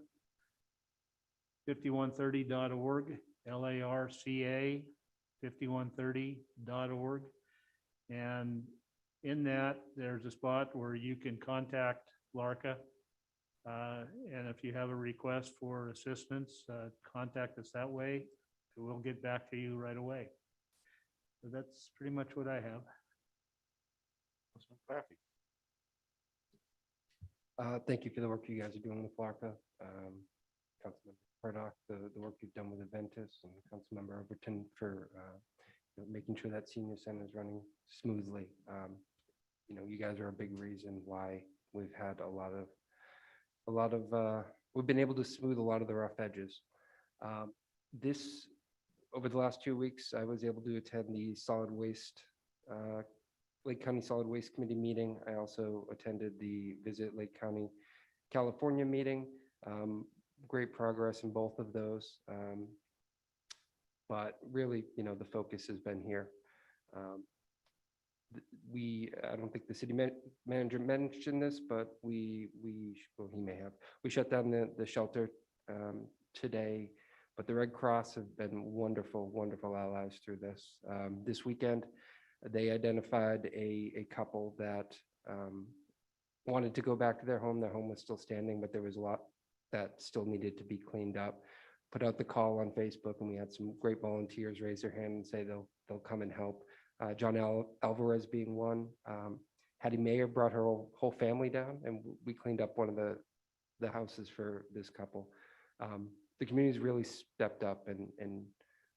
5130.org, LARCA 5130.org. And in that, there's a spot where you can contact LARCA. And if you have a request for assistance, contact us that way. We'll get back to you right away. So that's pretty much what I have. Councilman Claffey. Thank you for the work you guys are doing with LARCA. Councilmember Murdoch, the work you've done with Aventus, and Councilmember Overton for making sure that senior center is running smoothly. You guys are a big reason why we've had we've been able to smooth a lot of the rough edges. Over the last 2 weeks, I was able to attend the Lake County Solid Waste Committee meeting. I also attended the Visit Lake County, California meeting. Great progress in both of those. But really, the focus has been here. I don't think the city manager mentioned this, but well, he may have. We shut down the shelter today, but the Red Cross have been wonderful, wonderful allies through this. This weekend, they identified a couple that wanted to go back to their home. Their home was still standing, but there was a lot that still needed to be cleaned up. Put out the call on Facebook, and we had some great volunteers raise their hand and say they'll come and help. John Alvarez being one. Hattie Mayer brought her whole family down, and we cleaned up one of the houses for this couple. The community's really stepped up, and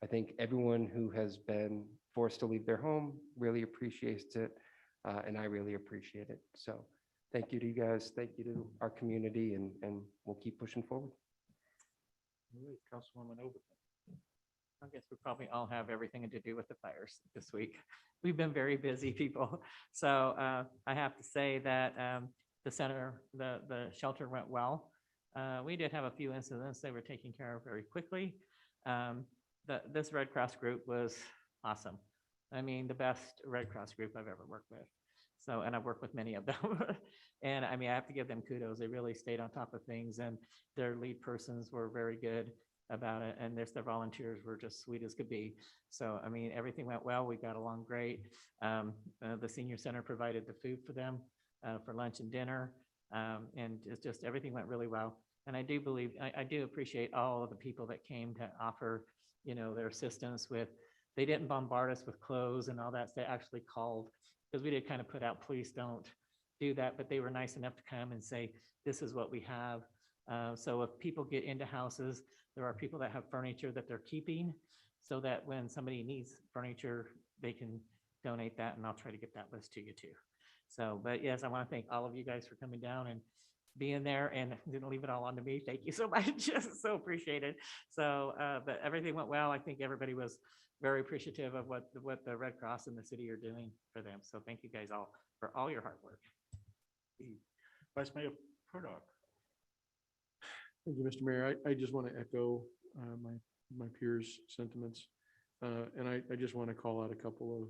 I think everyone who has been forced to leave their home really appreciates it, and I really appreciate it. So thank you to you guys. Thank you to our community, and we'll keep pushing forward. All right, Councilwoman Overton. I guess we probably all have everything to do with the fires this week. We've been very busy people. So I have to say that the shelter went well. We did have a few incidents they were taken care of very quickly. This Red Cross group was awesome. I mean, the best Red Cross group I've ever worked with. So, and I've worked with many of them. And I mean, I have to give them kudos. They really stayed on top of things, and their lead persons were very good about it. And their volunteers were just sweet as could be. So, I mean, everything went well. We got along great. The senior center provided the food for them for lunch and dinner. And it's just, everything went really well. And I do appreciate all of the people that came to offer, their assistance with, they didn't bombard us with clothes and all that. They actually called, because we did kind of put out, please don't do that, but they were nice enough to come and say, this is what we have. So if people get into houses, there are people that have furniture that they're keeping, so that when somebody needs furniture, they can donate that, and I'll try to get that list to you too. So, but yes, I want to thank all of you guys for coming down and being there, and didn't leave it all on to me. Thank you so much. So appreciated. So, but everything went well. I think everybody was very appreciative of what the Red Cross and the city are doing for them. So thank you guys all for all your hard work. Vice Mayor Murdoch. Thank you, Mr. Mayor. I just want to echo my peers' sentiments. And I just want to call out a couple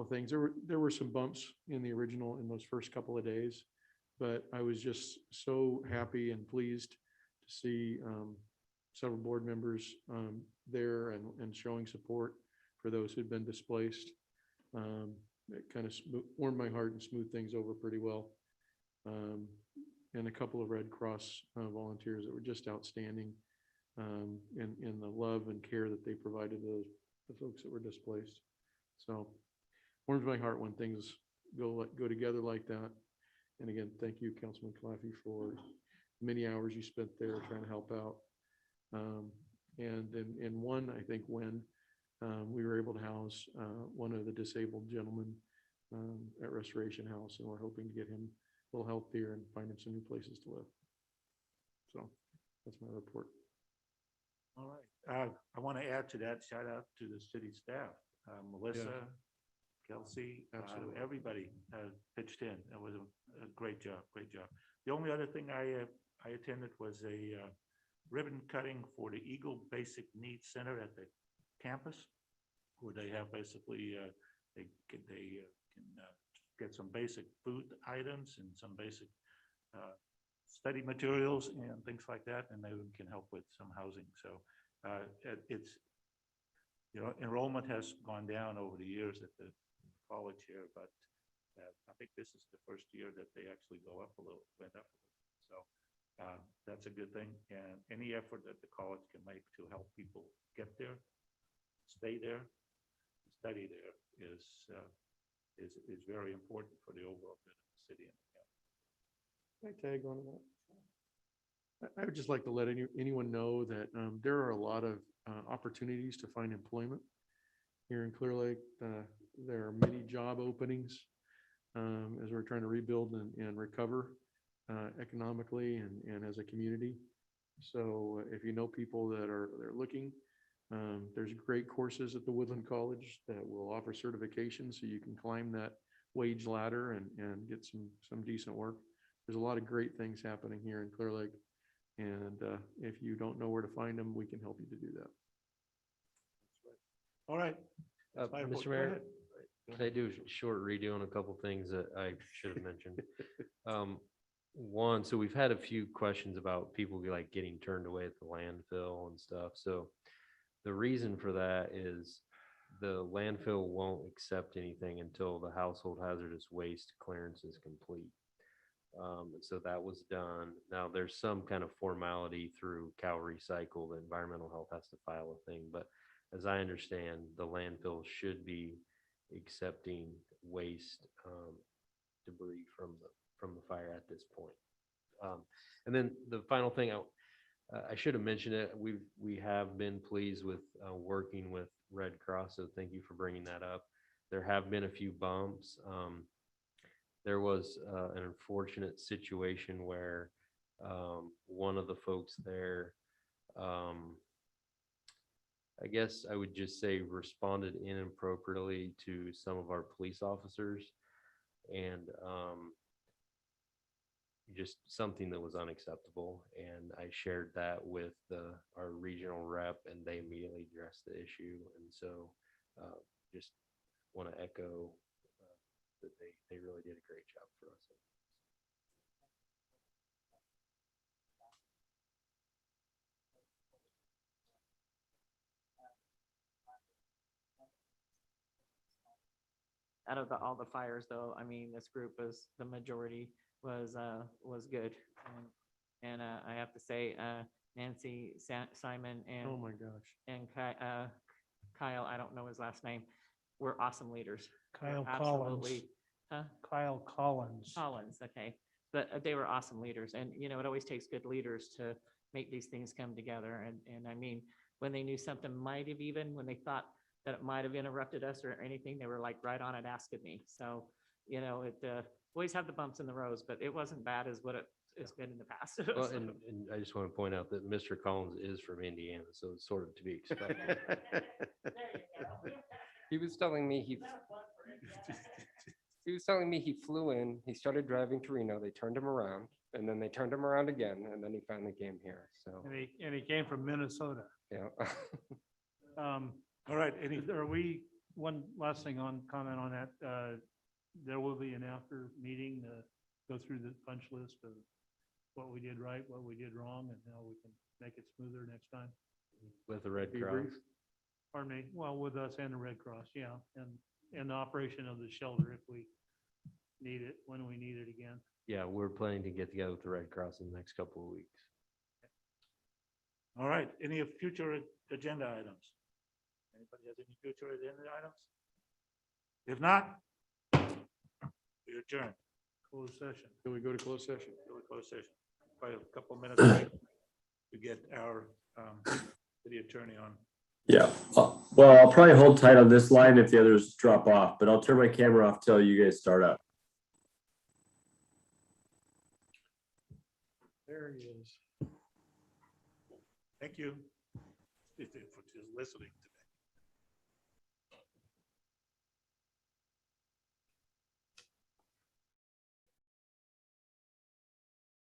of things. There were some bumps in the original in those first couple of days, but I was just so happy and pleased to see several board members there and showing support for those who'd been displaced. It kind of warmed my heart and smoothed things over pretty well. And a couple of Red Cross volunteers that were just outstanding in the love and care that they provided to the folks that were displaced. So warms my heart when things go together like that. And again, thank you, Councilman Claffey, for many hours you spent there trying to help out. And in one, I think when we were able to house one of the disabled gentlemen at Restoration House, and we're hoping to get him a little help there and find him some new places to live. So that's my report. All right. I want to add to that, shout out to the city staff, Melissa, Kelsey, Absolutely. everybody pitched in. It was a great job, great job. The only other thing I attended was a ribbon cutting for the Eagle Basic Needs Center at the campus, where they have basically, they can get some basic food items and some basic study materials and things like that, and they can help with some housing. So it's, enrollment has gone down over the years at the college here, but I think this is the first year that they actually went up a little. So that's a good thing. And any effort that the college can make to help people get there, stay there, study there is very important for the overall good of the city and the county. Can I tag on to that? I would just like to let anyone know that there are a lot of opportunities to find employment here in Clearlake. There are many job openings as we're trying to rebuild and recover economically and as a community. So if you know people that are looking, there's great courses at the Woodland College that will offer certifications so you can climb that wage ladder and get some decent work. There's a lot of great things happening here in Clearlake. And if you don't know where to find them, we can help you to do that. All right. That's my report. Mr. Go Mayor, ahead. can I do a short redo on a couple things that I should have mentioned? One, so we've had a few questions about people like getting turned away at the landfill and stuff. So the reason for that is the landfill won't accept anything until the household hazardous waste clearance is complete. And so that was done. Now there's some kind of formality through Cal Recycle, the environmental health has to file a thing, but as I understand, the landfill should be accepting waste debris from the fire at this point. And then the final thing, I should have mentioned it. We have been pleased with working with Red Cross, so thank you for bringing that up. There have been a few bumps. There was an unfortunate situation where one of the folks there, I guess I would just say, responded inappropriately to some of our police officers, and just something that was unacceptable. And I shared that with our regional rep, and they immediately addressed the issue. And so just want to echo that they really did a great job for us. Out of all the fires though, I mean, this group the majority was good. And I have to say, Nancy, Simon, and Oh my gosh. and Kyle, I don't know his last name, were awesome leaders. Kyle Absolutely. Collins. Huh? Kyle Collins. Collins, okay. But they were awesome leaders. And, it always takes good leaders to make these things come together. And I mean, when they knew something might have when they thought that it might have interrupted us or anything, they were like right on it asking me. So, always have the bumps in the roads, but it wasn't bad as what it's been in the past. Well, and I just want to point out that Mr. Collins is from Indiana, so it's sort of to be expected. He was telling me he flew in, he started driving to Reno, they turned him around, and then they turned him around again, and then he finally came here. So, And he came from Minnesota. yeah. All right. One last thing comment on that. There will be an after meeting to go through the punch list of what we did right, what we did wrong, and how we can make it smoother next time. With the Red Be Cross. brief. Pardon me, well, with us and the Red Cross, yeah, and the operation of the shelter if we need it, when we need it again. Yeah, we're planning to get together with the Red Cross in the next couple of weeks. All right. Any future agenda items? Anybody has any future agenda items? If not, we adjourn. Closed session. Can we go to closed session? Go to closed session. Probably a couple of minutes break to get our city attorney on. Yeah, well, I'll probably hold tight on this line if the others drop off, but I'll turn my camera off till you guys start up. There he is. Thank you. if it is listening to